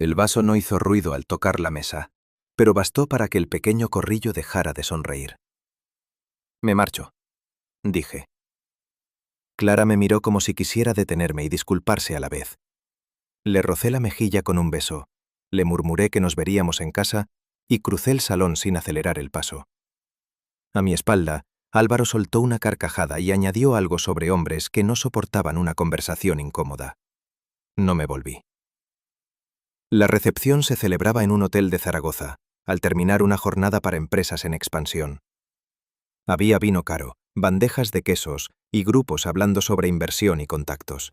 El vaso no hizo ruido al tocar la mesa, pero bastó para que el pequeño corrillo dejara de sonreír. «Me marcho», dije. Clara me miró como si quisiera detenerme y disculparse a la vez. Le rocé la mejilla con un beso, le murmuré que nos veríamos en casa y crucé el salón sin acelerar el paso. A mi espalda, Álvaro soltó una carcajada y añadió algo sobre hombres que no soportaban una conversación incómoda. No me volví. La recepción se celebraba en un hotel de Zaragoza, al terminar una jornada para empresas en expansión. Había vino caro, bandejas de quesos y grupos hablando sobre inversión y contactos.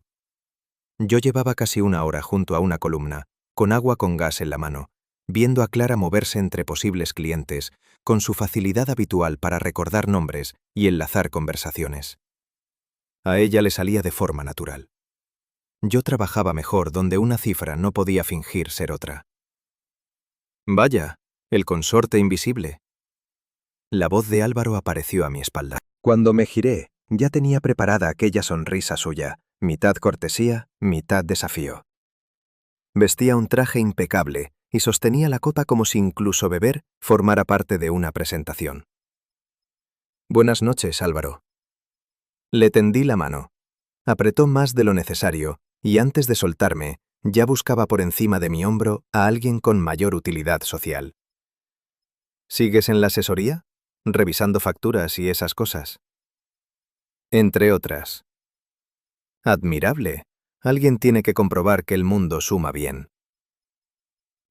Yo llevaba casi una hora junto a una columna, con agua con gas en la mano, viendo a Clara moverse entre posibles clientes, con su facilidad habitual para recordar nombres y enlazar conversaciones. A ella le salía de forma natural. Yo trabajaba mejor donde una cifra no podía fingir ser otra. «Vaya, el consorte invisible». La voz de Álvaro apareció a mi espalda. Cuando me giré, ya tenía preparada aquella sonrisa suya, mitad cortesía, mitad desafío. Vestía un traje impecable y sostenía la copa como si incluso beber formara parte de una presentación. «Buenas noches, Álvaro». Le tendí la mano. Apretó más de lo necesario y antes de soltarme, ya buscaba por encima de mi hombro a alguien con mayor utilidad social. «¿Sigues en la asesoría? Revisando facturas y esas cosas?» «Entre otras». «Admirable. Alguien tiene que comprobar que el mundo suma bien».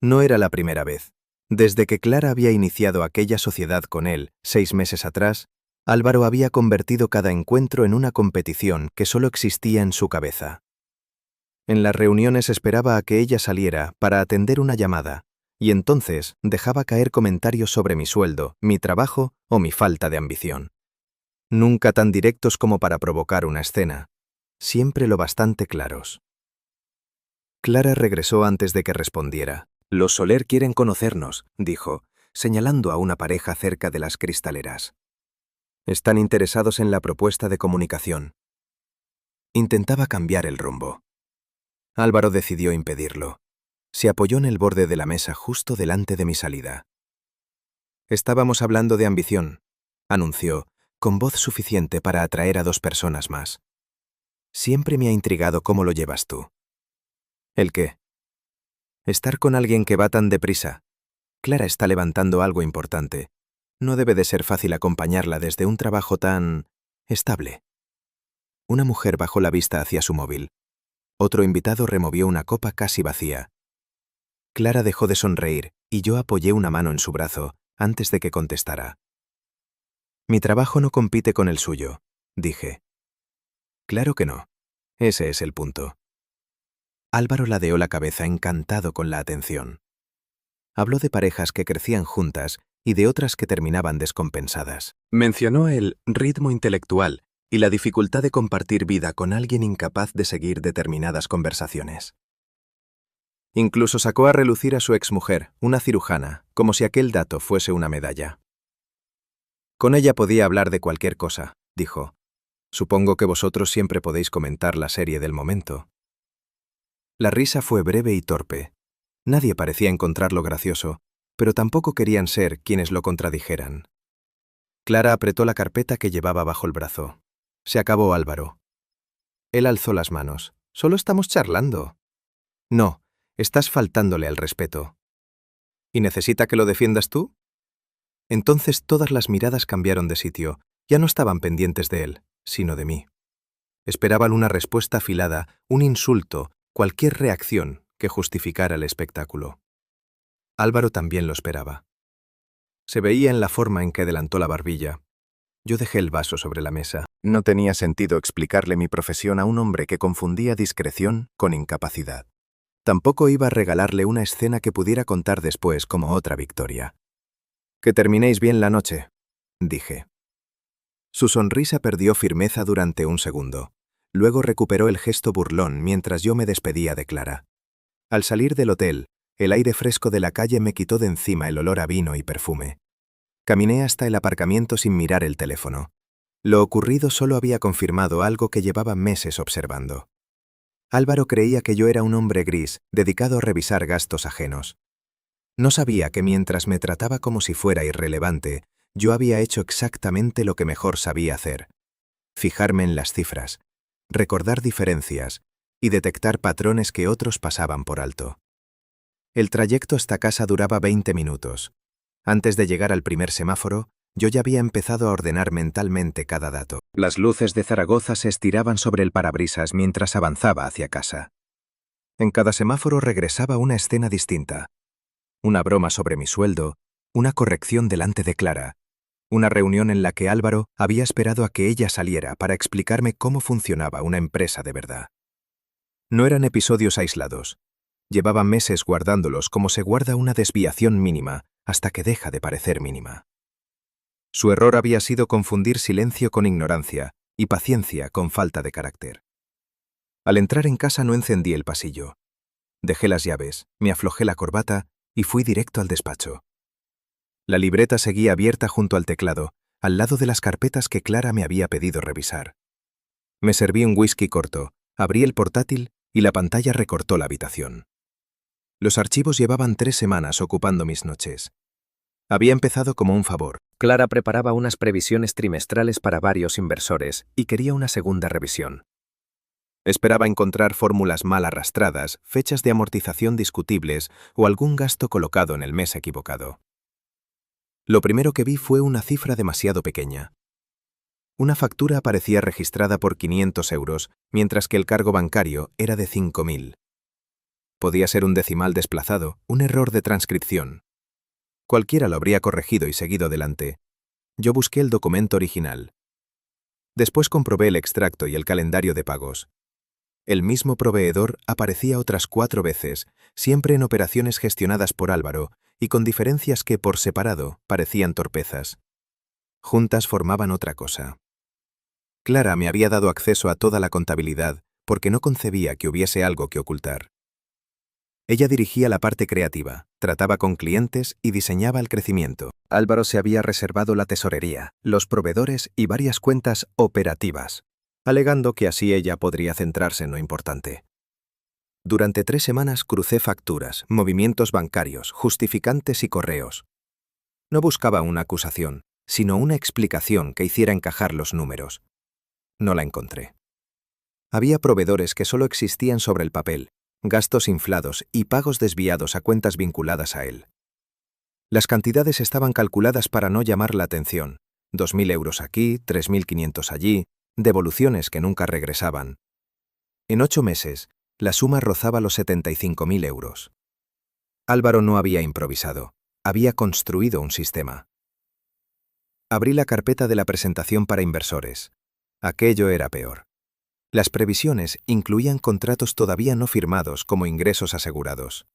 No era la primera vez. Desde que Clara había iniciado aquella sociedad con él, 6 meses atrás, Álvaro había convertido cada encuentro en una competición que solo existía en su cabeza. En las reuniones esperaba a que ella saliera para atender una llamada, y entonces dejaba caer comentarios sobre mi sueldo, mi trabajo o mi falta de ambición. Nunca tan directos como para provocar una escena, siempre lo bastante claros. Clara regresó antes de que respondiera. «Los Soler quieren conocernos», dijo, señalando a una pareja cerca de las cristaleras. «Están interesados en la propuesta de comunicación». Intentaba cambiar el rumbo. Álvaro decidió impedirlo. Se apoyó en el borde de la mesa justo delante de mi salida. «Estábamos hablando de ambición», anunció, con voz suficiente para atraer a 2 personas más. «Siempre me ha intrigado cómo lo llevas tú». «¿El qué?» «Estar con alguien que va tan deprisa. Clara está levantando algo importante. No debe de ser fácil acompañarla desde un trabajo tan estable». Una mujer bajó la vista hacia su móvil. Otro invitado removió una copa casi vacía. Clara dejó de sonreír y yo apoyé una mano en su brazo antes de que contestara. «Mi trabajo no compite con el suyo», dije. «Claro que no. Ese es el punto». Álvaro ladeó la cabeza encantado con la atención. Habló de parejas que crecían juntas y de otras que terminaban descompensadas. Mencionó el ritmo intelectual y la dificultad de compartir vida con alguien incapaz de seguir determinadas conversaciones. Incluso sacó a relucir a su exmujer, una cirujana, como si aquel dato fuese una medalla. «Con ella podía hablar de cualquier cosa», dijo. «Supongo que vosotros siempre podéis comentar la serie del momento». La risa fue breve y torpe. Nadie parecía encontrarlo gracioso, pero tampoco querían ser quienes lo contradijeran. Clara apretó la carpeta que llevaba bajo el brazo. «Se acabó, Álvaro». Él alzó las manos. «Solo estamos charlando». «No, estás faltándole al respeto». «¿Y necesita que lo defiendas tú?» Entonces todas las miradas cambiaron de sitio. Ya no estaban pendientes de él, sino de mí. Esperaban una respuesta afilada, un insulto, cualquier reacción que justificara el espectáculo. Álvaro también lo esperaba. Se veía en la forma en que adelantó la barbilla. Yo dejé el vaso sobre la mesa. No tenía sentido explicarle mi profesión a un hombre que confundía discreción con incapacidad. Tampoco iba a regalarle una escena que pudiera contar después como otra victoria. «Que terminéis bien la noche», dije. Su sonrisa perdió firmeza durante un segundo. Luego recuperó el gesto burlón mientras yo me despedía de Clara. Al salir del hotel, el aire fresco de la calle me quitó de encima el olor a vino y perfume. Caminé hasta el aparcamiento sin mirar el teléfono. Lo ocurrido solo había confirmado algo que llevaba meses observando. Álvaro creía que yo era un hombre gris, dedicado a revisar gastos ajenos. No sabía que mientras me trataba como si fuera irrelevante, yo había hecho exactamente lo que mejor sabía hacer: fijarme en las cifras, recordar diferencias y detectar patrones que otros pasaban por alto. El trayecto hasta casa duraba 20 minutos. Antes de llegar al primer semáforo, yo ya había empezado a ordenar mentalmente cada dato. Las luces de Zaragoza se estiraban sobre el parabrisas mientras avanzaba hacia casa. En cada semáforo regresaba una escena distinta. Una broma sobre mi sueldo, una corrección delante de Clara, una reunión en la que Álvaro había esperado a que ella saliera para explicarme cómo funcionaba una empresa de verdad. No eran episodios aislados. Llevaba meses guardándolos como se guarda una desviación mínima hasta que deja de parecer mínima. Su error había sido confundir silencio con ignorancia y paciencia con falta de carácter. Al entrar en casa no encendí el pasillo. Dejé las llaves, me aflojé la corbata y fui directo al despacho. La libreta seguía abierta junto al teclado, al lado de las carpetas que Clara me había pedido revisar. Me serví un whisky corto, abrí el portátil y la pantalla recortó la habitación. Los archivos llevaban 3 semanas ocupando mis noches. Había empezado como un favor. Clara preparaba unas previsiones trimestrales para varios inversores y quería una segunda revisión. Esperaba encontrar fórmulas mal arrastradas, fechas de amortización discutibles o algún gasto colocado en el mes equivocado. Lo primero que vi fue una cifra demasiado pequeña. Una factura aparecía registrada por 500 euros, mientras que el cargo bancario era de 5.000. Podía ser un decimal desplazado, un error de transcripción. Cualquiera lo habría corregido y seguido adelante. Yo busqué el documento original. Después comprobé el extracto y el calendario de pagos. El mismo proveedor aparecía otras 4 veces, siempre en operaciones gestionadas por Álvaro, y con diferencias que, por separado, parecían torpezas. Juntas formaban otra cosa. Clara me había dado acceso a toda la contabilidad porque no concebía que hubiese algo que ocultar. Ella dirigía la parte creativa, trataba con clientes y diseñaba el crecimiento. Álvaro se había reservado la tesorería, los proveedores y varias cuentas operativas, alegando que así ella podría centrarse en lo importante. Durante 3 semanas crucé facturas, movimientos bancarios, justificantes y correos. No buscaba una acusación, sino una explicación que hiciera encajar los números. No la encontré. Había proveedores que solo existían sobre el papel, gastos inflados y pagos desviados a cuentas vinculadas a él. Las cantidades estaban calculadas para no llamar la atención: 2.000 euros aquí, 3.500 allí, devoluciones que nunca regresaban. En 8 meses, la suma rozaba los 75.000 euros. Álvaro no había improvisado, había construido un sistema. Abrí la carpeta de la presentación para inversores. Aquello era peor. Las previsiones incluían contratos todavía no firmados como ingresos asegurados.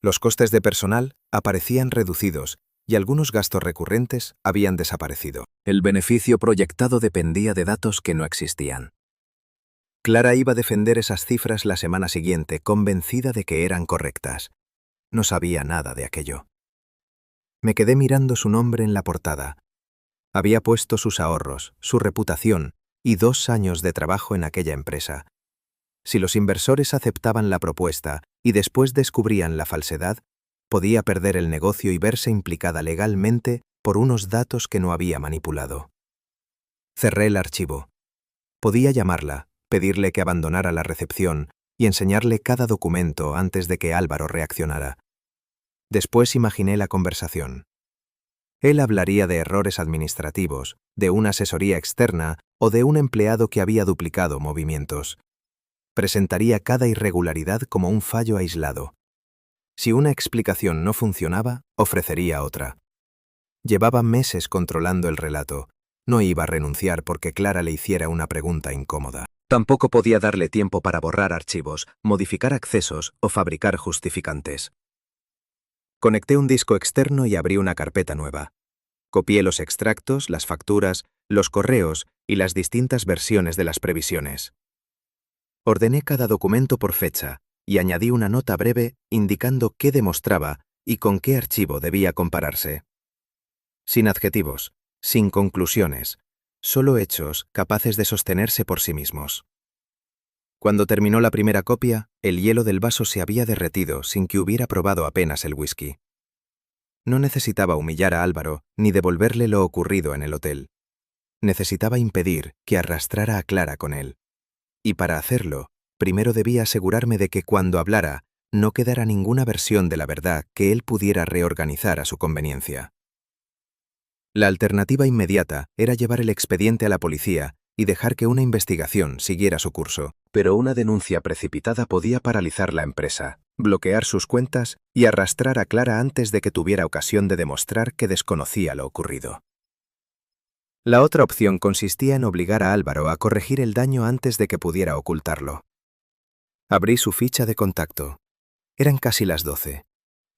Los costes de personal aparecían reducidos y algunos gastos recurrentes habían desaparecido. El beneficio proyectado dependía de datos que no existían. Clara iba a defender esas cifras la semana siguiente, convencida de que eran correctas. No sabía nada de aquello. Me quedé mirando su nombre en la portada. Había puesto sus ahorros, su reputación y 2 años de trabajo en aquella empresa. Si los inversores aceptaban la propuesta y después descubrían la falsedad, podía perder el negocio y verse implicada legalmente por unos datos que no había manipulado. Cerré el archivo. Podía llamarla, pedirle que abandonara la recepción y enseñarle cada documento antes de que Álvaro reaccionara. Después imaginé la conversación. Él hablaría de errores administrativos, de una asesoría externa o de un empleado que había duplicado movimientos. Presentaría cada irregularidad como un fallo aislado. Si una explicación no funcionaba, ofrecería otra. Llevaba meses controlando el relato. No iba a renunciar porque Clara le hiciera una pregunta incómoda. Tampoco podía darle tiempo para borrar archivos, modificar accesos o fabricar justificantes. Conecté un disco externo y abrí una carpeta nueva. Copié los extractos, las facturas, los correos y las distintas versiones de las previsiones. Ordené cada documento por fecha y añadí una nota breve indicando qué demostraba y con qué archivo debía compararse. Sin adjetivos, sin conclusiones, solo hechos capaces de sostenerse por sí mismos. Cuando terminó la primera copia, el hielo del vaso se había derretido sin que hubiera probado apenas el whisky. No necesitaba humillar a Álvaro ni devolverle lo ocurrido en el hotel. Necesitaba impedir que arrastrara a Clara con él. Y para hacerlo, primero debía asegurarme de que cuando hablara, no quedara ninguna versión de la verdad que él pudiera reorganizar a su conveniencia. La alternativa inmediata era llevar el expediente a la policía y dejar que una investigación siguiera su curso. Pero una denuncia precipitada podía paralizar la empresa, bloquear sus cuentas y arrastrar a Clara antes de que tuviera ocasión de demostrar que desconocía lo ocurrido. La otra opción consistía en obligar a Álvaro a corregir el daño antes de que pudiera ocultarlo. Abrí su ficha de contacto. Eran casi las 12.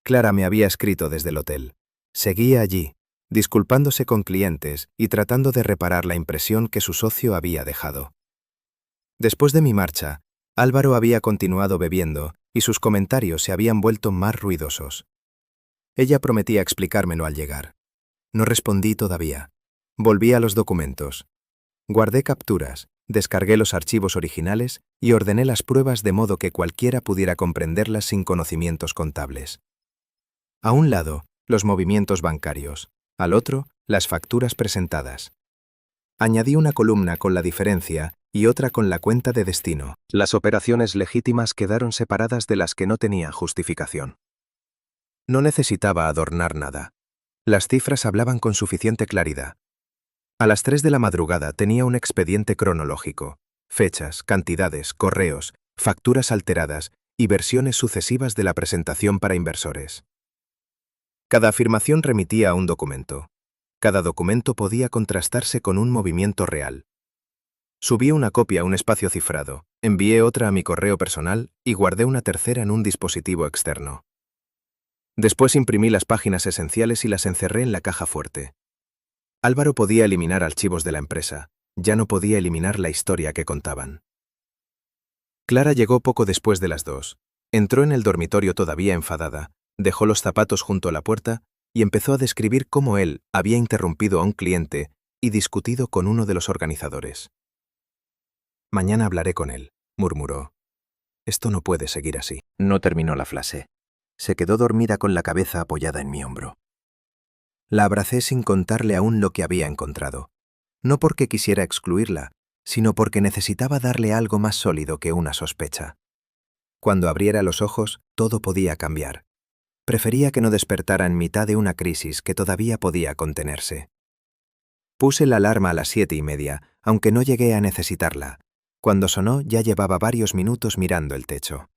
Clara me había escrito desde el hotel. Seguía allí, disculpándose con clientes y tratando de reparar la impresión que su socio había dejado. Después de mi marcha, Álvaro había continuado bebiendo y sus comentarios se habían vuelto más ruidosos. Ella prometía explicármelo al llegar. No respondí todavía. Volví a los documentos. Guardé capturas, descargué los archivos originales y ordené las pruebas de modo que cualquiera pudiera comprenderlas sin conocimientos contables. A un lado, los movimientos bancarios. Al otro, las facturas presentadas. Añadí una columna con la diferencia y otra con la cuenta de destino. Las operaciones legítimas quedaron separadas de las que no tenían justificación. No necesitaba adornar nada. Las cifras hablaban con suficiente claridad. A las 3 de la madrugada tenía un expediente cronológico, fechas, cantidades, correos, facturas alteradas y versiones sucesivas de la presentación para inversores. Cada afirmación remitía a un documento. Cada documento podía contrastarse con un movimiento real. Subí una copia a un espacio cifrado, envié otra a mi correo personal y guardé una tercera en un dispositivo externo. Después imprimí las páginas esenciales y las encerré en la caja fuerte. Álvaro podía eliminar archivos de la empresa, ya no podía eliminar la historia que contaban. Clara llegó poco después de las 2. Entró en el dormitorio todavía enfadada, dejó los zapatos junto a la puerta y empezó a describir cómo él había interrumpido a un cliente y discutido con uno de los organizadores. «Mañana hablaré con él», murmuró. «Esto no puede seguir así». No terminó la frase. Se quedó dormida con la cabeza apoyada en mi hombro. La abracé sin contarle aún lo que había encontrado, no porque quisiera excluirla, sino porque necesitaba darle algo más sólido que una sospecha. Cuando abriera los ojos, todo podía cambiar. Prefería que no despertara en mitad de una crisis que todavía podía contenerse. Puse la alarma a las 7:30, aunque no llegué a necesitarla. Cuando sonó ya llevaba varios minutos mirando el techo.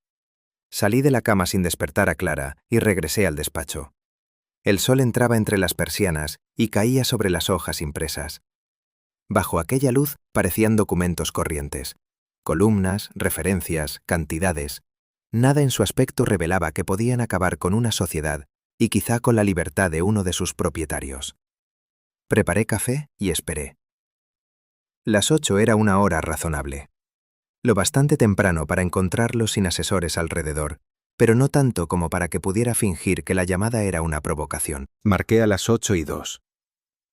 Salí de la cama sin despertar a Clara y regresé al despacho. El sol entraba entre las persianas y caía sobre las hojas impresas. Bajo aquella luz parecían documentos corrientes. Columnas, referencias, cantidades. Nada en su aspecto revelaba que podían acabar con una sociedad y quizá con la libertad de uno de sus propietarios. Preparé café y esperé. Las 8 era una hora razonable. Lo bastante temprano para encontrarlo sin asesores alrededor, pero no tanto como para que pudiera fingir que la llamada era una provocación. Marqué a las 8:02.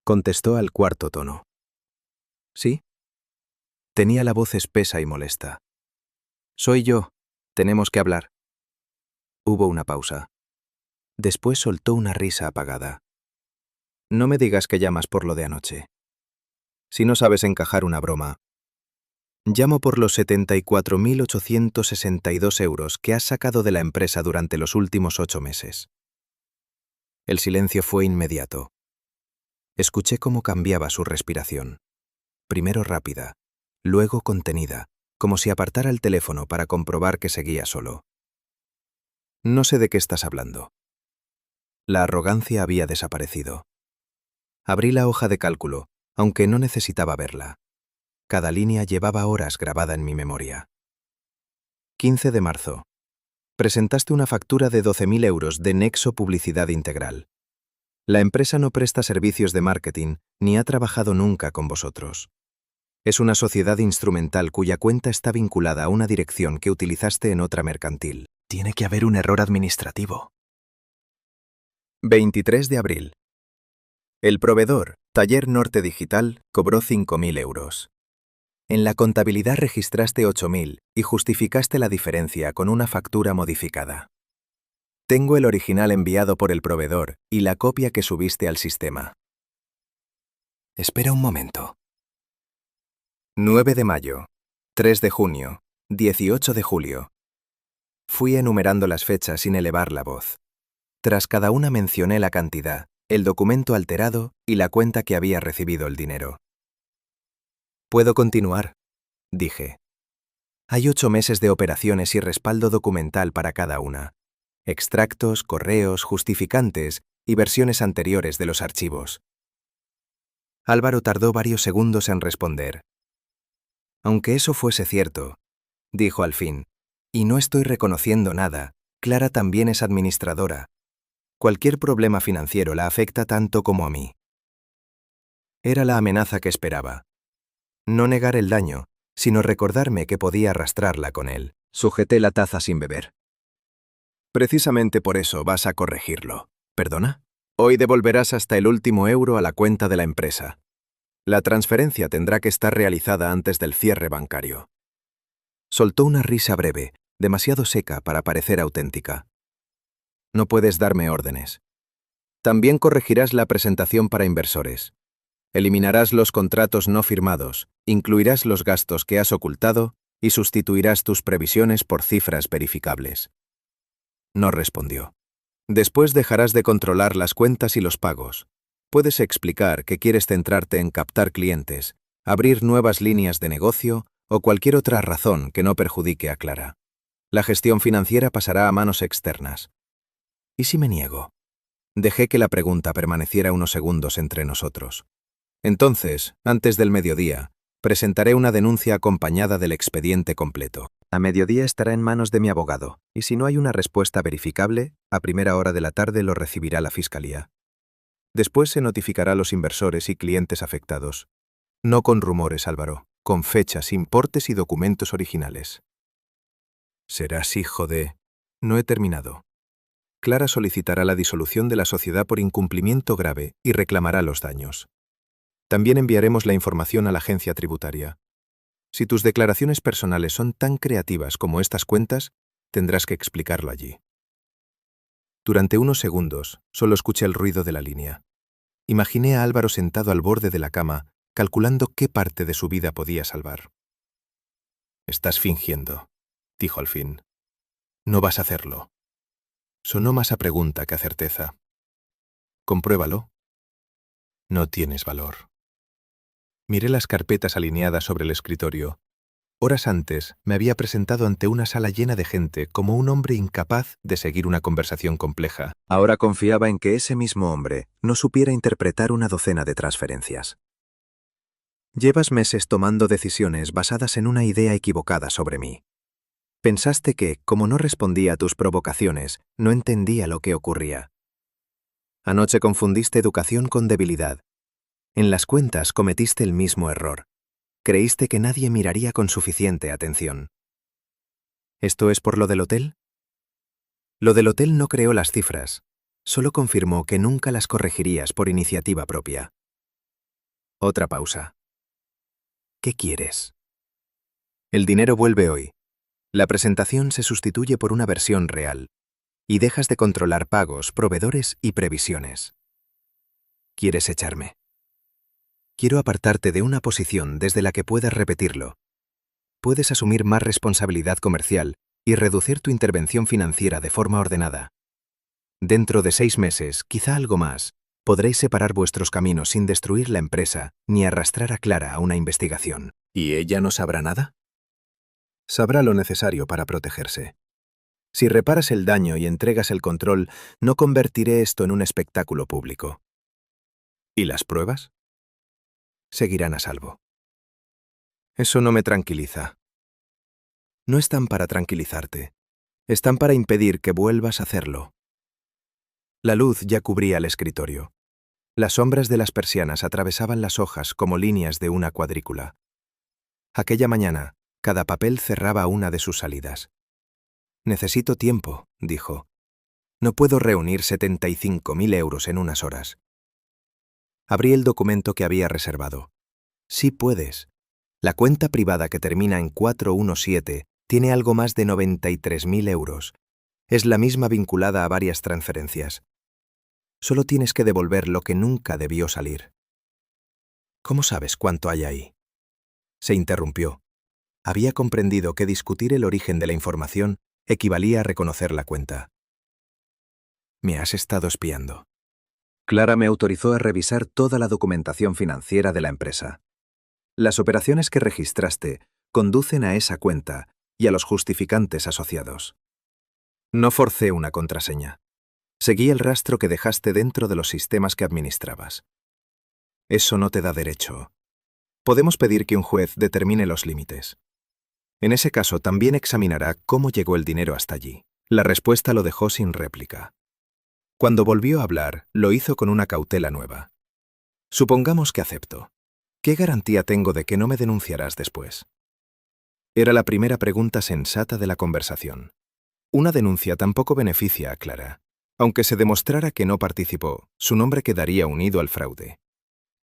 Contestó al cuarto tono. ¿Sí? Tenía la voz espesa y molesta. «Soy yo. Tenemos que hablar». Hubo una pausa. Después soltó una risa apagada. «No me digas que llamas por lo de anoche. Si no sabes encajar una broma. Llamo por los 74.862 euros que has sacado de la empresa durante los últimos 8 meses». El silencio fue inmediato. Escuché cómo cambiaba su respiración. Primero rápida, luego contenida, como si apartara el teléfono para comprobar que seguía solo. «No sé de qué estás hablando». La arrogancia había desaparecido. Abrí la hoja de cálculo, aunque no necesitaba verla. Cada línea llevaba horas grabada en mi memoria. 15 de marzo. Presentaste una factura de 12.000 euros de Nexo Publicidad Integral. La empresa no presta servicios de marketing ni ha trabajado nunca con vosotros. Es una sociedad instrumental cuya cuenta está vinculada a una dirección que utilizaste en otra mercantil. Tiene que haber un error administrativo. 23 de abril. El proveedor, Taller Norte Digital, cobró 5.000 euros. En la contabilidad registraste 8.000 y justificaste la diferencia con una factura modificada. Tengo el original enviado por el proveedor y la copia que subiste al sistema. Espera un momento. 9 de mayo, 3 de junio, 18 de julio. Fui enumerando las fechas sin elevar la voz. Tras cada una mencioné la cantidad, el documento alterado y la cuenta que había recibido el dinero. «¿Puedo continuar?», dije. Hay 8 meses de operaciones y respaldo documental para cada una. Extractos, correos, justificantes y versiones anteriores de los archivos. Álvaro tardó varios segundos en responder. Aunque eso fuese cierto, dijo al fin, y no estoy reconociendo nada, Clara también es administradora. Cualquier problema financiero la afecta tanto como a mí. Era la amenaza que esperaba. No negar el daño, sino recordarme que podía arrastrarla con él. Sujeté la taza sin beber. Precisamente por eso vas a corregirlo. ¿Perdona? Hoy devolverás hasta el último euro a la cuenta de la empresa. La transferencia tendrá que estar realizada antes del cierre bancario. Soltó una risa breve, demasiado seca para parecer auténtica. No puedes darme órdenes. También corregirás la presentación para inversores. Eliminarás los contratos no firmados, incluirás los gastos que has ocultado y sustituirás tus previsiones por cifras verificables. No respondió. Después dejarás de controlar las cuentas y los pagos. Puedes explicar que quieres centrarte en captar clientes, abrir nuevas líneas de negocio o cualquier otra razón que no perjudique a Clara. La gestión financiera pasará a manos externas. ¿Y si me niego? Dejé que la pregunta permaneciera unos segundos entre nosotros. Entonces, antes del mediodía, presentaré una denuncia acompañada del expediente completo. A mediodía estará en manos de mi abogado, y si no hay una respuesta verificable, a primera hora de la tarde lo recibirá la Fiscalía. Después se notificará a los inversores y clientes afectados. No con rumores, Álvaro, con fechas, importes y documentos originales. Serás hijo de... No he terminado. Clara solicitará la disolución de la sociedad por incumplimiento grave y reclamará los daños. También enviaremos la información a la agencia tributaria. Si tus declaraciones personales son tan creativas como estas cuentas, tendrás que explicarlo allí. Durante unos segundos, solo escuché el ruido de la línea. Imaginé a Álvaro sentado al borde de la cama, calculando qué parte de su vida podía salvar. «Estás fingiendo», dijo al fin. «No vas a hacerlo». Sonó más a pregunta que a certeza. «Compruébalo». «No tienes valor». Miré las carpetas alineadas sobre el escritorio. Horas antes me había presentado ante una sala llena de gente como un hombre incapaz de seguir una conversación compleja. Ahora confiaba en que ese mismo hombre no supiera interpretar una docena de transferencias. Llevas meses tomando decisiones basadas en una idea equivocada sobre mí. Pensaste que, como no respondía a tus provocaciones, no entendía lo que ocurría. Anoche confundiste educación con debilidad. En las cuentas cometiste el mismo error. Creíste que nadie miraría con suficiente atención. ¿Esto es por lo del hotel? Lo del hotel no creó las cifras, solo confirmó que nunca las corregirías por iniciativa propia. Otra pausa. ¿Qué quieres? El dinero vuelve hoy. La presentación se sustituye por una versión real y dejas de controlar pagos, proveedores y previsiones. ¿Quieres echarme? Quiero apartarte de una posición desde la que puedas repetirlo. Puedes asumir más responsabilidad comercial y reducir tu intervención financiera de forma ordenada. Dentro de 6 meses, quizá algo más, podréis separar vuestros caminos sin destruir la empresa ni arrastrar a Clara a una investigación. ¿Y ella no sabrá nada? Sabrá lo necesario para protegerse. Si reparas el daño y entregas el control, no convertiré esto en un espectáculo público. ¿Y las pruebas? Seguirán a salvo. Eso no me tranquiliza. No están para tranquilizarte. Están para impedir que vuelvas a hacerlo. La luz ya cubría el escritorio. Las sombras de las persianas atravesaban las hojas como líneas de una cuadrícula. Aquella mañana, cada papel cerraba una de sus salidas. «Necesito tiempo», dijo. «No puedo reunir 75.000 euros en unas horas». Abrí el documento que había reservado. «Sí puedes. La cuenta privada que termina en 417 tiene algo más de 93.000 euros. Es la misma vinculada a varias transferencias. Solo tienes que devolver lo que nunca debió salir. ¿Cómo sabes cuánto hay ahí? Se interrumpió. Había comprendido que discutir el origen de la información equivalía a reconocer la cuenta. Me has estado espiando. Clara me autorizó a revisar toda la documentación financiera de la empresa. Las operaciones que registraste conducen a esa cuenta y a los justificantes asociados. No forcé una contraseña. Seguí el rastro que dejaste dentro de los sistemas que administrabas. Eso no te da derecho. Podemos pedir que un juez determine los límites. En ese caso, también examinará cómo llegó el dinero hasta allí. La respuesta lo dejó sin réplica. Cuando volvió a hablar, lo hizo con una cautela nueva. Supongamos que acepto. ¿Qué garantía tengo de que no me denunciarás después? Era la primera pregunta sensata de la conversación. Una denuncia tampoco beneficia a Clara. Aunque se demostrara que no participó, su nombre quedaría unido al fraude.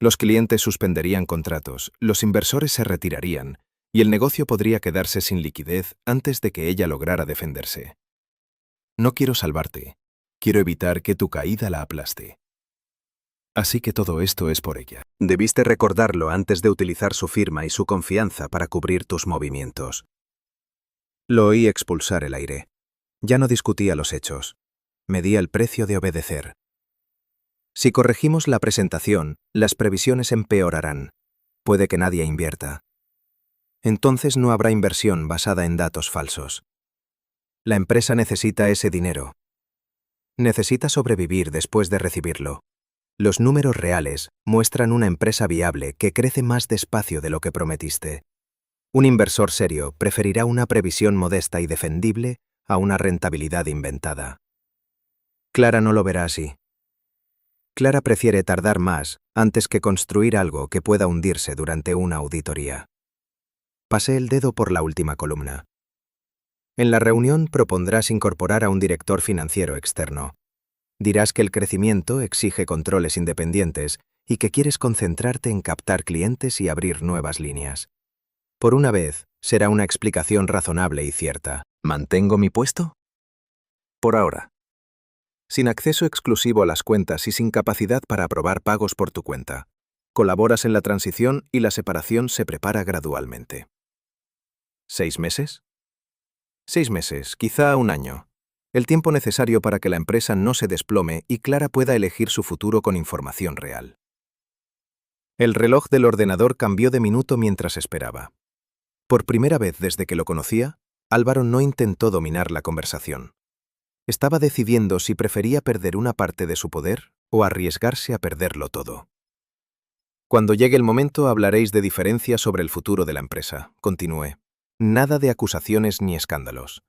Los clientes suspenderían contratos, los inversores se retirarían, y el negocio podría quedarse sin liquidez antes de que ella lograra defenderse. No quiero salvarte. Quiero evitar que tu caída la aplaste. Así que todo esto es por ella. Debiste recordarlo antes de utilizar su firma y su confianza para cubrir tus movimientos. Lo oí expulsar el aire. Ya no discutía los hechos. Medía el precio de obedecer. Si corregimos la presentación, las previsiones empeorarán. Puede que nadie invierta. Entonces no habrá inversión basada en datos falsos. La empresa necesita ese dinero. Necesita sobrevivir después de recibirlo. Los números reales muestran una empresa viable que crece más despacio de lo que prometiste. Un inversor serio preferirá una previsión modesta y defendible a una rentabilidad inventada. Clara no lo verá así. Clara prefiere tardar más antes que construir algo que pueda hundirse durante una auditoría. Pasé el dedo por la última columna. En la reunión propondrás incorporar a un director financiero externo. Dirás que el crecimiento exige controles independientes y que quieres concentrarte en captar clientes y abrir nuevas líneas. Por una vez, será una explicación razonable y cierta. ¿Mantengo mi puesto? Por ahora. Sin acceso exclusivo a las cuentas y sin capacidad para aprobar pagos por tu cuenta. Colaboras en la transición y la separación se prepara gradualmente. ¿6 meses? 6 meses, quizá un año. El tiempo necesario para que la empresa no se desplome y Clara pueda elegir su futuro con información real. El reloj del ordenador cambió de minuto mientras esperaba. Por primera vez desde que lo conocía, Álvaro no intentó dominar la conversación. Estaba decidiendo si prefería perder una parte de su poder o arriesgarse a perderlo todo. Cuando llegue el momento hablaréis de diferencias sobre el futuro de la empresa, continué. Nada de acusaciones ni escándalos.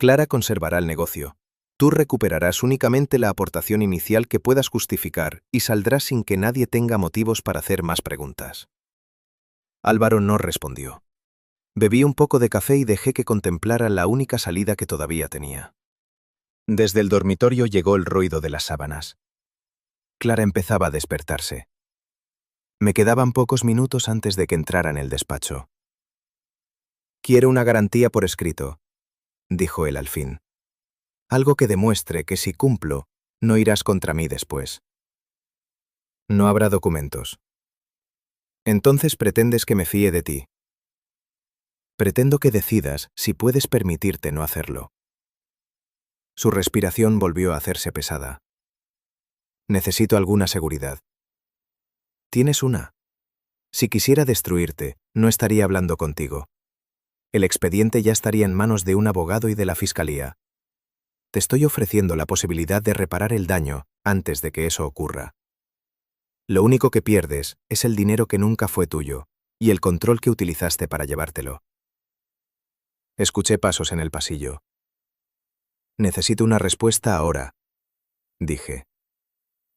Clara conservará el negocio. Tú recuperarás únicamente la aportación inicial que puedas justificar y saldrás sin que nadie tenga motivos para hacer más preguntas. Álvaro no respondió. Bebí un poco de café y dejé que contemplara la única salida que todavía tenía. Desde el dormitorio llegó el ruido de las sábanas. Clara empezaba a despertarse. Me quedaban pocos minutos antes de que entrara en el despacho. Quiero una garantía por escrito, dijo él al fin. Algo que demuestre que si cumplo, no irás contra mí después. No habrá documentos. Entonces pretendes que me fíe de ti. Pretendo que decidas si puedes permitirte no hacerlo. Su respiración volvió a hacerse pesada. Necesito alguna seguridad. Tienes una. Si quisiera destruirte, no estaría hablando contigo. El expediente ya estaría en manos de un abogado y de la fiscalía. Te estoy ofreciendo la posibilidad de reparar el daño antes de que eso ocurra. Lo único que pierdes es el dinero que nunca fue tuyo y el control que utilizaste para llevártelo. Escuché pasos en el pasillo. Necesito una respuesta ahora, dije.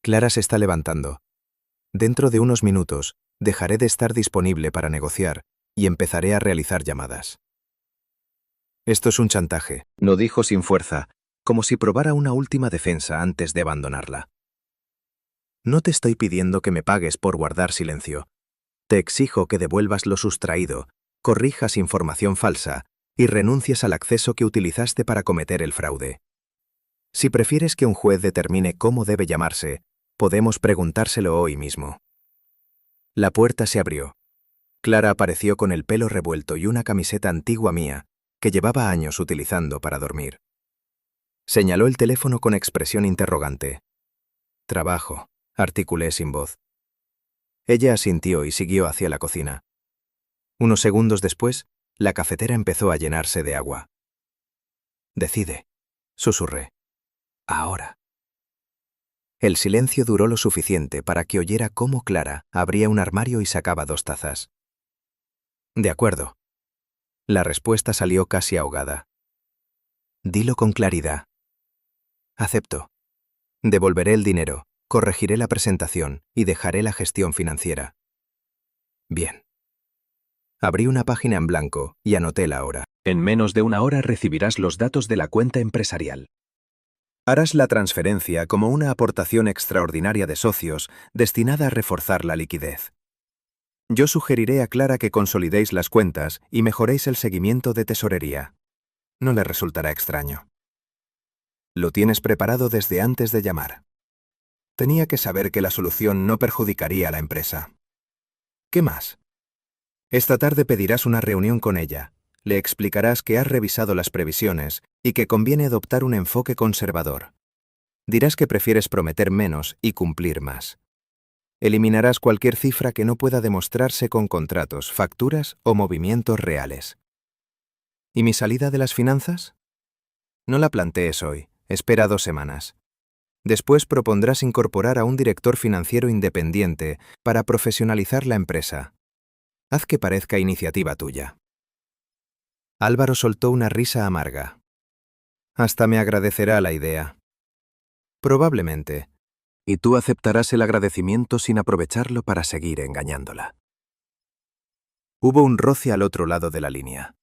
Clara se está levantando. Dentro de unos minutos, dejaré de estar disponible para negociar y empezaré a realizar llamadas. Esto es un chantaje, lo dijo sin fuerza, como si probara una última defensa antes de abandonarla. No te estoy pidiendo que me pagues por guardar silencio. Te exijo que devuelvas lo sustraído, corrijas información falsa y renuncies al acceso que utilizaste para cometer el fraude. Si prefieres que un juez determine cómo debe llamarse, podemos preguntárselo hoy mismo. La puerta se abrió. Clara apareció con el pelo revuelto y una camiseta antigua mía, que llevaba años utilizando para dormir. Señaló el teléfono con expresión interrogante. Trabajo, articulé sin voz. Ella asintió y siguió hacia la cocina. Unos segundos después, la cafetera empezó a llenarse de agua. Decide, susurré. Ahora. El silencio duró lo suficiente para que oyera cómo Clara abría un armario y sacaba 2 tazas. De acuerdo. La respuesta salió casi ahogada. Dilo con claridad. Acepto. Devolveré el dinero, corregiré la presentación y dejaré la gestión financiera. Bien. Abrí una página en blanco y anoté la hora. En menos de 1 hora recibirás los datos de la cuenta empresarial. Harás la transferencia como una aportación extraordinaria de socios destinada a reforzar la liquidez. Yo sugeriré a Clara que consolidéis las cuentas y mejoréis el seguimiento de tesorería. No le resultará extraño. Lo tienes preparado desde antes de llamar. Tenía que saber que la solución no perjudicaría a la empresa. ¿Qué más? Esta tarde pedirás una reunión con ella. Le explicarás que has revisado las previsiones y que conviene adoptar un enfoque conservador. Dirás que prefieres prometer menos y cumplir más. Eliminarás cualquier cifra que no pueda demostrarse con contratos, facturas o movimientos reales. ¿Y mi salida de las finanzas? No la plantees hoy, espera 2 semanas. Después propondrás incorporar a un director financiero independiente para profesionalizar la empresa. Haz que parezca iniciativa tuya. Álvaro soltó una risa amarga. Hasta me agradecerá la idea. Probablemente. Y tú aceptarás el agradecimiento sin aprovecharlo para seguir engañándola. Hubo un roce al otro lado de la línea.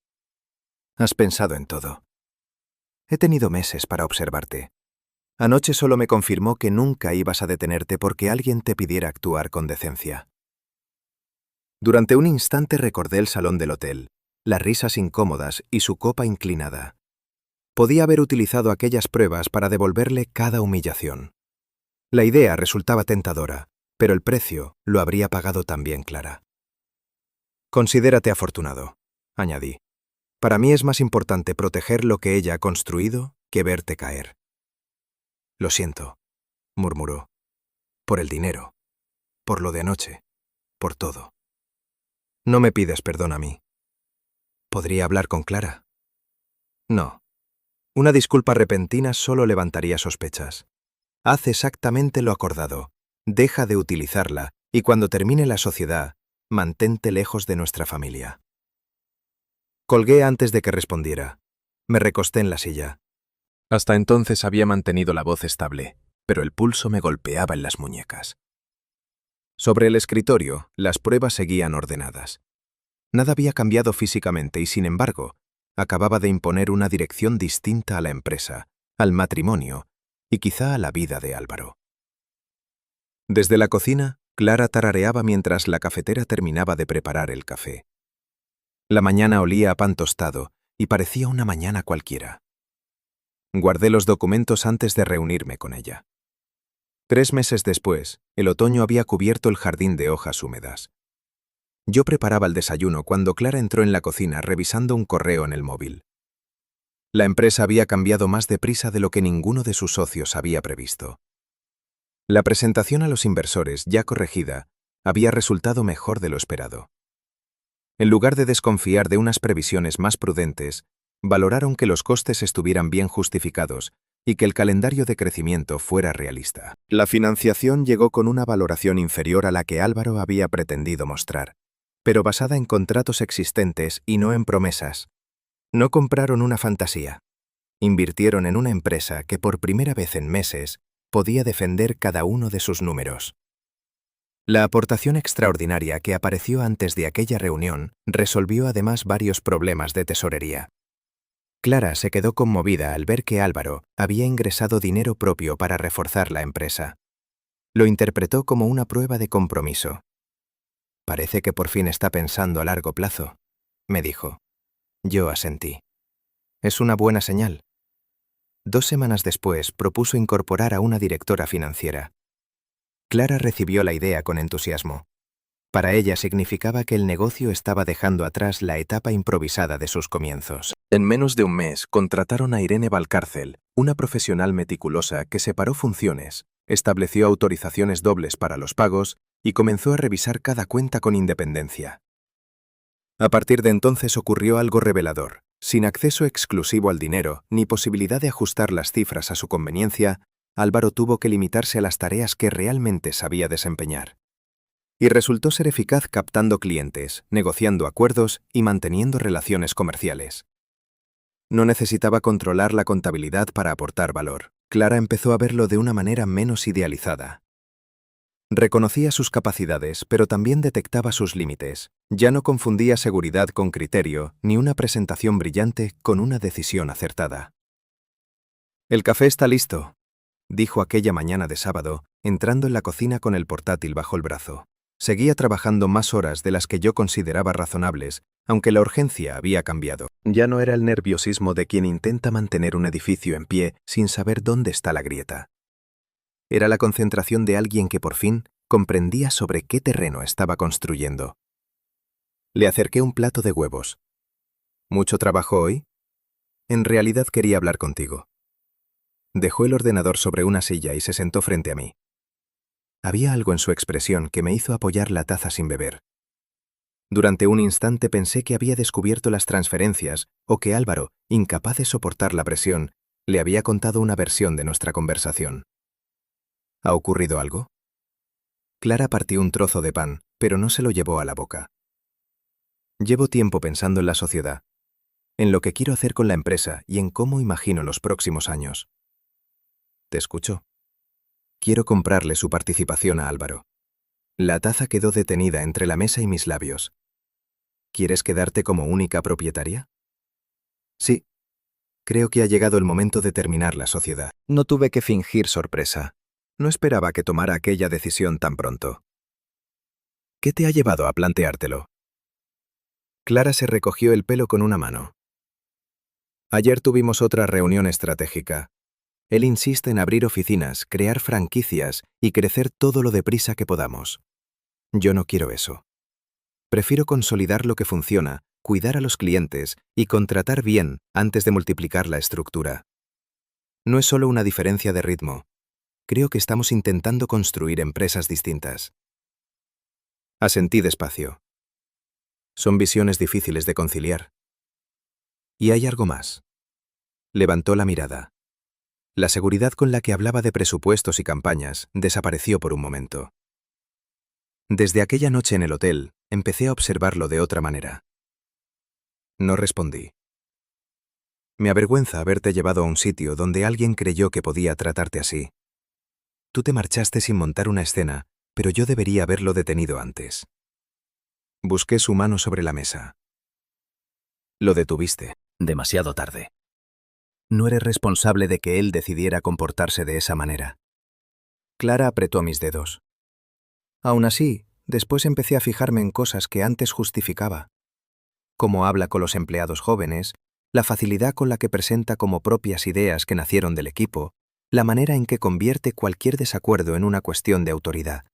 Has pensado en todo. He tenido meses para observarte. Anoche solo me confirmó que nunca ibas a detenerte porque alguien te pidiera actuar con decencia. Durante un instante recordé el salón del hotel, las risas incómodas y su copa inclinada. Podía haber utilizado aquellas pruebas para devolverle cada humillación. La idea resultaba tentadora, pero el precio lo habría pagado también Clara. Considérate afortunado, añadí. Para mí es más importante proteger lo que ella ha construido que verte caer. Lo siento, murmuró. Por el dinero, por lo de anoche, por todo. No me pides perdón a mí. ¿Podría hablar con Clara? No. Una disculpa repentina solo levantaría sospechas. Haz exactamente lo acordado. Deja de utilizarla y cuando termine la sociedad, mantente lejos de nuestra familia. Colgué antes de que respondiera. Me recosté en la silla. Hasta entonces había mantenido la voz estable, pero el pulso me golpeaba en las muñecas. Sobre el escritorio, las pruebas seguían ordenadas. Nada había cambiado físicamente y, sin embargo, acababa de imponer una dirección distinta a la empresa, al matrimonio y quizá a la vida de Álvaro. Desde la cocina, Clara tarareaba mientras la cafetera terminaba de preparar el café. La mañana olía a pan tostado y parecía una mañana cualquiera. Guardé los documentos antes de reunirme con ella. 3 meses después, el otoño había cubierto el jardín de hojas húmedas. Yo preparaba el desayuno cuando Clara entró en la cocina revisando un correo en el móvil. La empresa había cambiado más deprisa de lo que ninguno de sus socios había previsto. La presentación a los inversores, ya corregida, había resultado mejor de lo esperado. En lugar de desconfiar de unas previsiones más prudentes, valoraron que los costes estuvieran bien justificados y que el calendario de crecimiento fuera realista. La financiación llegó con una valoración inferior a la que Álvaro había pretendido mostrar, pero basada en contratos existentes y no en promesas. No compraron una fantasía. Invirtieron en una empresa que por primera vez en meses podía defender cada uno de sus números. La aportación extraordinaria que apareció antes de aquella reunión resolvió además varios problemas de tesorería. Clara se quedó conmovida al ver que Álvaro había ingresado dinero propio para reforzar la empresa. Lo interpretó como una prueba de compromiso. Parece que por fin está pensando a largo plazo, me dijo. Yo asentí. Es una buena señal. 2 semanas después propuso incorporar a una directora financiera. Clara recibió la idea con entusiasmo. Para ella significaba que el negocio estaba dejando atrás la etapa improvisada de sus comienzos. En menos de un mes contrataron a Irene Valcárcel, una profesional meticulosa que separó funciones, estableció autorizaciones dobles para los pagos y comenzó a revisar cada cuenta con independencia. A partir de entonces ocurrió algo revelador. Sin acceso exclusivo al dinero ni posibilidad de ajustar las cifras a su conveniencia, Álvaro tuvo que limitarse a las tareas que realmente sabía desempeñar. Y resultó ser eficaz captando clientes, negociando acuerdos y manteniendo relaciones comerciales. No necesitaba controlar la contabilidad para aportar valor. Clara empezó a verlo de una manera menos idealizada. Reconocía sus capacidades, pero también detectaba sus límites. Ya no confundía seguridad con criterio, ni una presentación brillante con una decisión acertada. «El café está listo», dijo aquella mañana de sábado, entrando en la cocina con el portátil bajo el brazo. Seguía trabajando más horas de las que yo consideraba razonables, aunque la urgencia había cambiado. Ya no era el nerviosismo de quien intenta mantener un edificio en pie sin saber dónde está la grieta. Era la concentración de alguien que por fin comprendía sobre qué terreno estaba construyendo. Le acerqué un plato de huevos. ¿Mucho trabajo hoy? En realidad quería hablar contigo. Dejó el ordenador sobre una silla y se sentó frente a mí. Había algo en su expresión que me hizo apoyar la taza sin beber. Durante un instante pensé que había descubierto las transferencias o que Álvaro, incapaz de soportar la presión, le había contado una versión de nuestra conversación. ¿Ha ocurrido algo? Clara partió un trozo de pan, pero no se lo llevó a la boca. Llevo tiempo pensando en la sociedad, en lo que quiero hacer con la empresa y en cómo imagino los próximos años. ¿Te escucho? Quiero comprarle su participación a Álvaro. La taza quedó detenida entre la mesa y mis labios. ¿Quieres quedarte como única propietaria? Sí. Creo que ha llegado el momento de terminar la sociedad. No tuve que fingir sorpresa. No esperaba que tomara aquella decisión tan pronto. ¿Qué te ha llevado a planteártelo? Clara se recogió el pelo con una mano. Ayer tuvimos otra reunión estratégica. Él insiste en abrir oficinas, crear franquicias y crecer todo lo deprisa que podamos. Yo no quiero eso. Prefiero consolidar lo que funciona, cuidar a los clientes y contratar bien antes de multiplicar la estructura. No es solo una diferencia de ritmo. Creo que estamos intentando construir empresas distintas. Asentí despacio. Son visiones difíciles de conciliar. Y hay algo más. Levantó la mirada. La seguridad con la que hablaba de presupuestos y campañas desapareció por un momento. Desde aquella noche en el hotel, empecé a observarlo de otra manera. No respondí. Me avergüenza haberte llevado a un sitio donde alguien creyó que podía tratarte así. Tú te marchaste sin montar una escena, pero yo debería haberlo detenido antes. Busqué su mano sobre la mesa. Lo detuviste. Demasiado tarde. No eres responsable de que él decidiera comportarse de esa manera. Clara apretó mis dedos. Aún así, después empecé a fijarme en cosas que antes justificaba. Cómo habla con los empleados jóvenes, la facilidad con la que presenta como propias ideas que nacieron del equipo, la manera en que convierte cualquier desacuerdo en una cuestión de autoridad.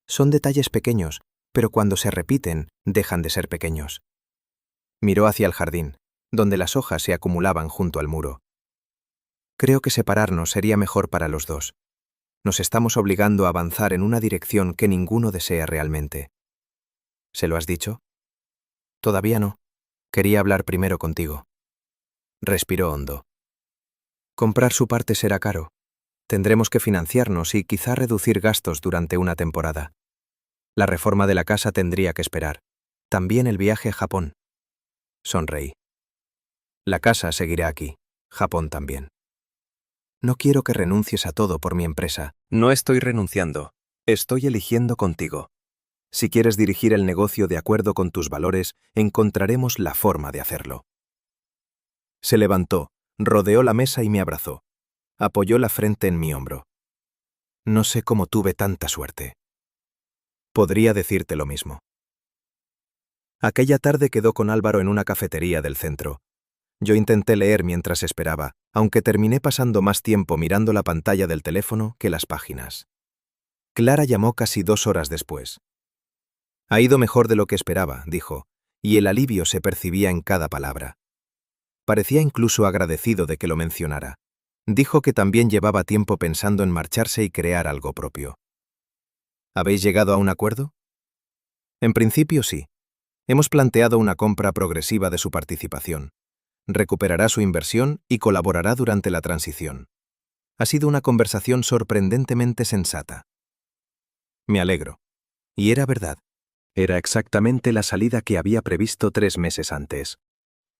Son detalles pequeños, pero cuando se repiten, dejan de ser pequeños. Miró hacia el jardín, donde las hojas se acumulaban junto al muro. Creo que separarnos sería mejor para los dos. Nos estamos obligando a avanzar en una dirección que ninguno desea realmente. ¿Se lo has dicho? Todavía no. Quería hablar primero contigo. Respiró hondo. Comprar su parte será caro. Tendremos que financiarnos y quizá reducir gastos durante una temporada. La reforma de la casa tendría que esperar. También el viaje a Japón. Sonreí. La casa seguirá aquí. Japón también. No quiero que renuncies a todo por mi empresa. No estoy renunciando. Estoy eligiendo contigo. Si quieres dirigir el negocio de acuerdo con tus valores, encontraremos la forma de hacerlo. Se levantó, rodeó la mesa y me abrazó. Apoyó la frente en mi hombro. No sé cómo tuve tanta suerte. Podría decirte lo mismo. Aquella tarde quedó con Álvaro en una cafetería del centro. Yo intenté leer mientras esperaba, aunque terminé pasando más tiempo mirando la pantalla del teléfono que las páginas. Clara llamó casi 2 horas después. Ha ido mejor de lo que esperaba, dijo, y el alivio se percibía en cada palabra. Parecía incluso agradecido de que lo mencionara. Dijo que también llevaba tiempo pensando en marcharse y crear algo propio. ¿Habéis llegado a un acuerdo? En principio sí. Hemos planteado una compra progresiva de su participación. Recuperará su inversión y colaborará durante la transición. Ha sido una conversación sorprendentemente sensata. Me alegro. Y era verdad. Era exactamente la salida que había previsto 3 meses antes.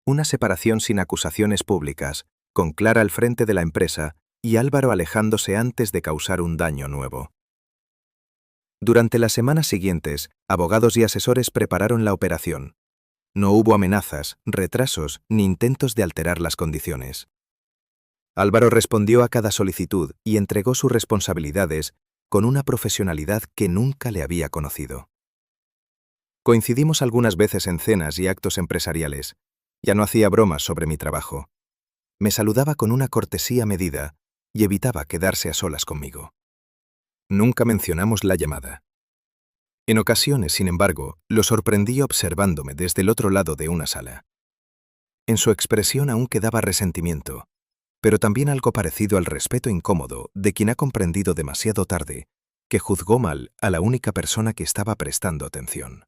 Una separación sin acusaciones públicas, con Clara al frente de la empresa y Álvaro alejándose antes de causar un daño nuevo. Durante las semanas siguientes, abogados y asesores prepararon la operación. No hubo amenazas, retrasos ni intentos de alterar las condiciones. Álvaro respondió a cada solicitud y entregó sus responsabilidades con una profesionalidad que nunca le había conocido. Coincidimos algunas veces en cenas y actos empresariales. Ya no hacía bromas sobre mi trabajo. Me saludaba con una cortesía medida y evitaba quedarse a solas conmigo. Nunca mencionamos la llamada. En ocasiones, sin embargo, lo sorprendí observándome desde el otro lado de una sala. En su expresión aún quedaba resentimiento, pero también algo parecido al respeto incómodo de quien ha comprendido demasiado tarde que juzgó mal a la única persona que estaba prestando atención.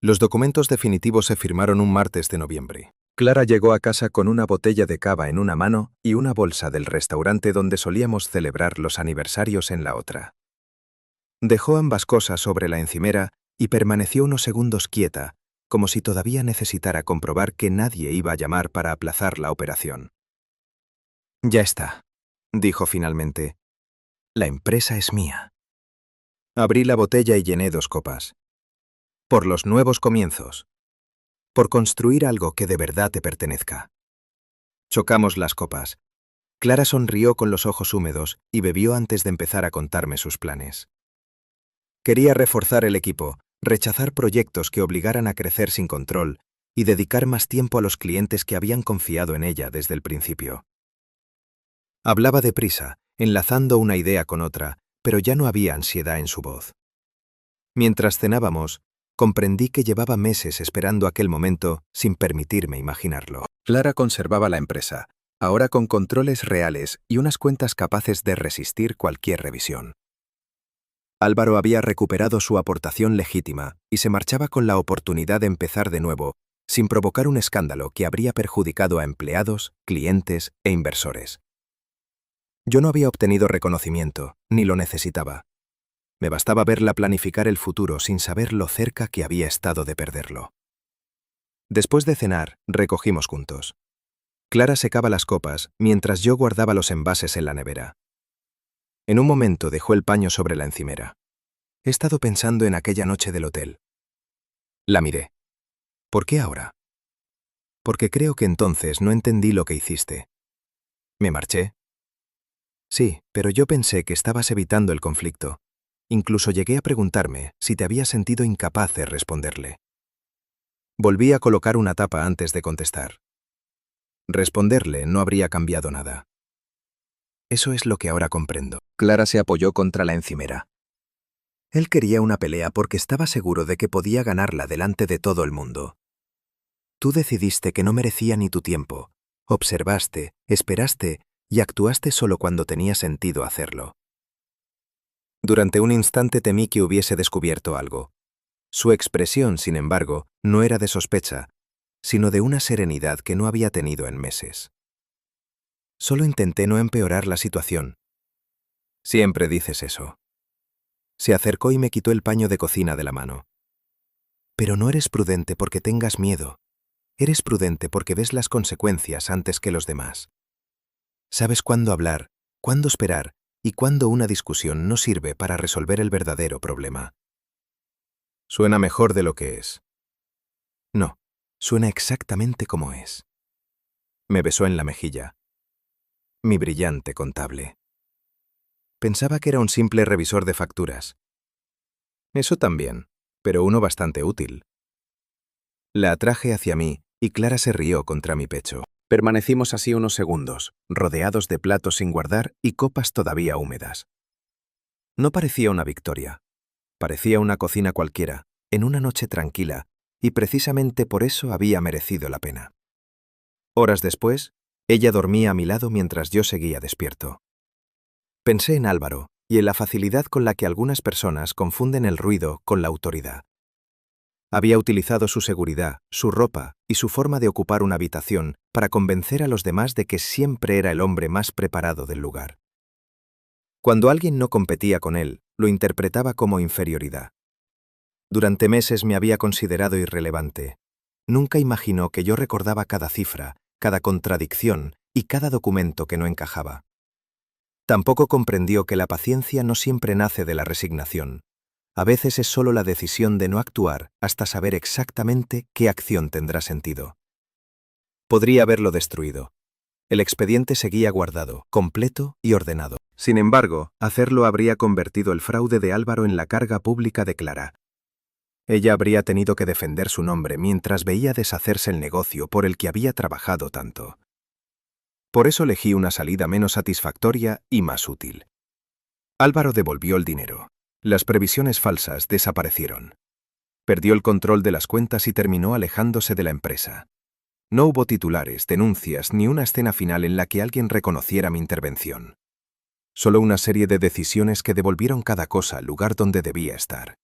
Los documentos definitivos se firmaron un martes de noviembre. Clara llegó a casa con una botella de cava en una mano y una bolsa del restaurante donde solíamos celebrar los aniversarios en la otra. Dejó ambas cosas sobre la encimera y permaneció unos segundos quieta, como si todavía necesitara comprobar que nadie iba a llamar para aplazar la operación. Ya está, dijo finalmente. La empresa es mía. Abrí la botella y llené 2 copas. Por los nuevos comienzos. Por construir algo que de verdad te pertenezca. Chocamos las copas. Clara sonrió con los ojos húmedos y bebió antes de empezar a contarme sus planes. Quería reforzar el equipo, rechazar proyectos que obligaran a crecer sin control y dedicar más tiempo a los clientes que habían confiado en ella desde el principio. Hablaba deprisa, enlazando una idea con otra, pero ya no había ansiedad en su voz. Mientras cenábamos, comprendí que llevaba meses esperando aquel momento sin permitirme imaginarlo. Clara conservaba la empresa, ahora con controles reales y unas cuentas capaces de resistir cualquier revisión. Álvaro había recuperado su aportación legítima y se marchaba con la oportunidad de empezar de nuevo, sin provocar un escándalo que habría perjudicado a empleados, clientes e inversores. Yo no había obtenido reconocimiento, ni lo necesitaba. Me bastaba verla planificar el futuro sin saber lo cerca que había estado de perderlo. Después de cenar, recogimos juntos. Clara secaba las copas mientras yo guardaba los envases en la nevera. En un momento dejó el paño sobre la encimera. He estado pensando en aquella noche del hotel. La miré. ¿Por qué ahora? Porque creo que entonces no entendí lo que hiciste. ¿Me marché? Sí, pero yo pensé que estabas evitando el conflicto. Incluso llegué a preguntarme si te habías sentido incapaz de responderle. Volví a colocar una tapa antes de contestar. Responderle no habría cambiado nada. Eso es lo que ahora comprendo. Clara se apoyó contra la encimera. Él quería una pelea porque estaba seguro de que podía ganarla delante de todo el mundo. Tú decidiste que no merecía ni tu tiempo. Observaste, esperaste y actuaste solo cuando tenía sentido hacerlo. Durante un instante temí que hubiese descubierto algo. Su expresión, sin embargo, no era de sospecha, sino de una serenidad que no había tenido en meses. Solo intenté no empeorar la situación. Siempre dices eso. Se acercó y me quitó el paño de cocina de la mano. Pero no eres prudente porque tengas miedo. Eres prudente porque ves las consecuencias antes que los demás. Sabes cuándo hablar, cuándo esperar y cuándo una discusión no sirve para resolver el verdadero problema. Suena mejor de lo que es. No, suena exactamente como es. Me besó en la mejilla. Mi brillante contable. Pensaba que era un simple revisor de facturas. Eso también, pero uno bastante útil. La atraje hacia mí y Clara se rió contra mi pecho. Permanecimos así unos segundos, rodeados de platos sin guardar y copas todavía húmedas. No parecía una victoria. Parecía una cocina cualquiera, en una noche tranquila, y precisamente por eso había merecido la pena. Horas después, ella dormía a mi lado mientras yo seguía despierto. Pensé en Álvaro y en la facilidad con la que algunas personas confunden el ruido con la autoridad. Había utilizado su seguridad, su ropa y su forma de ocupar una habitación para convencer a los demás de que siempre era el hombre más preparado del lugar. Cuando alguien no competía con él, lo interpretaba como inferioridad. Durante meses me había considerado irrelevante. Nunca imaginó que yo recordaba cada cifra, cada contradicción y cada documento que no encajaba. Tampoco comprendió que la paciencia no siempre nace de la resignación. A veces es solo la decisión de no actuar hasta saber exactamente qué acción tendrá sentido. Podría haberlo destruido. El expediente seguía guardado, completo y ordenado. Sin embargo, hacerlo habría convertido el fraude de Álvaro en la carga pública de Clara. Ella habría tenido que defender su nombre mientras veía deshacerse el negocio por el que había trabajado tanto. Por eso elegí una salida menos satisfactoria y más útil. Álvaro devolvió el dinero. Las previsiones falsas desaparecieron. Perdió el control de las cuentas y terminó alejándose de la empresa. No hubo titulares, denuncias ni una escena final en la que alguien reconociera mi intervención. Solo una serie de decisiones que devolvieron cada cosa al lugar donde debía estar.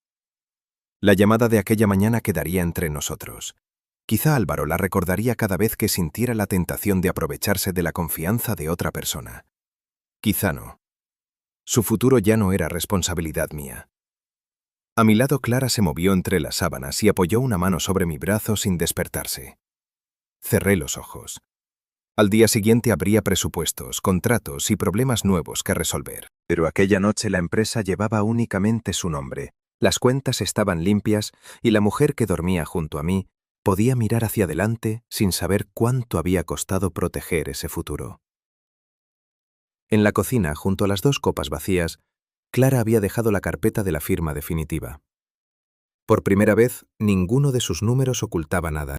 La llamada de aquella mañana quedaría entre nosotros. Quizá Álvaro la recordaría cada vez que sintiera la tentación de aprovecharse de la confianza de otra persona. Quizá no. Su futuro ya no era responsabilidad mía. A mi lado Clara se movió entre las sábanas y apoyó una mano sobre mi brazo sin despertarse. Cerré los ojos. Al día siguiente habría presupuestos, contratos y problemas nuevos que resolver. Pero aquella noche la empresa llevaba únicamente su nombre. Las cuentas estaban limpias y la mujer que dormía junto a mí podía mirar hacia adelante sin saber cuánto había costado proteger ese futuro. En la cocina, junto a las 2 copas vacías, Clara había dejado la carpeta de la firma definitiva. Por primera vez, ninguno de sus números ocultaba nada.